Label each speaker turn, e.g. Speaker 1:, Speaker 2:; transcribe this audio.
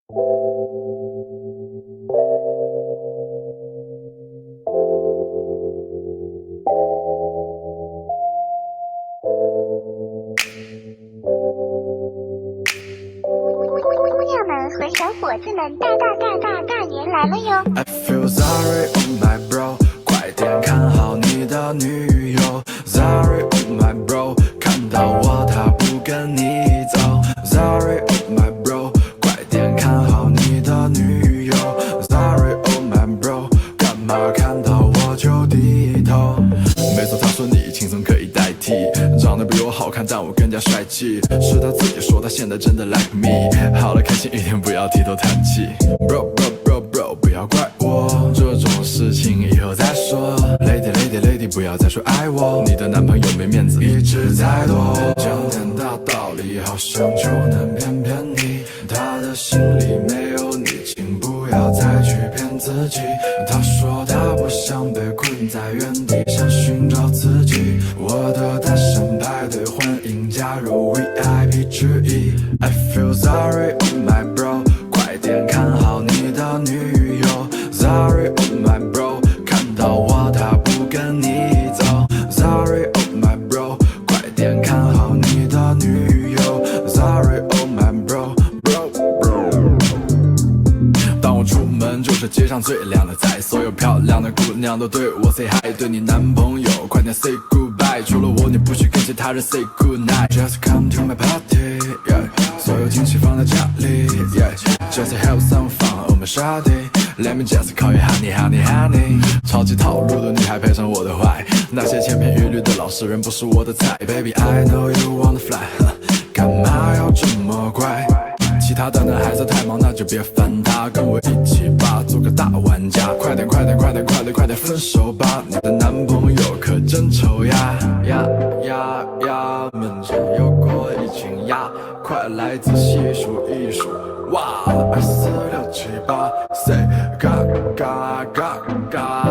Speaker 1: 姑娘们和小伙子们大年来了哟
Speaker 2: I feel sorry, oh my bro， 快点看好你的女友。Sorry, oh my bro， 看到我他不跟你走。Sorry, oh my bro， 快点看好你的女友。Sorry, oh my bro， 干嘛看到我就低头？没错，他说你轻松可以代替，长得比我好看，但我更加帅气。是他自己说，他现在真的 like me。好了，开心一点，不要低头叹气。Bro bro bro bro， 不要怪我，这种事情以后再说。Lady lady lady， 不要再说爱我，你的男朋友没面子，一直在躲。讲点大道理，好像就能骗骗你。他的心里没有你，请不要再去骗自己。他说他不想被困在原地，想寻找自己。我的单身派对，欢迎加入 VIP 之一。I feel sorry, oh my bro， 快点看好你的女友。Sorry, oh my bro， 看到我他不跟你走。Sorry, oh my bro， 快点看好你的女友。Sorry, oh my bro，bro bro。当我出门就是街上最靓的仔，所有漂亮的姑娘都对我 say hi， 对你男朋友快点 say goodbye， 除了我你不许跟其他人 say goodnight。Just come to my party， yeah， 所有惊喜放在家里 ，yeah，Just have some fun，Oh my shawty，Let me just call you honey honey honey。超级套路的女孩配上我的坏，那些千篇一律的老实人不是我的菜。Baby I know you wanna fly， 干嘛要这么乖？其他的男孩子太忙，那就别烦他，跟我一起吧，做个大玩家。快点快点快点快点快点分手吧，你的男朋友可真丑呀！呀，门前有过一群鸭，快来仔细数一数。哇，2、4、6、7、8 ，Say 嘎嘎嘎嘎。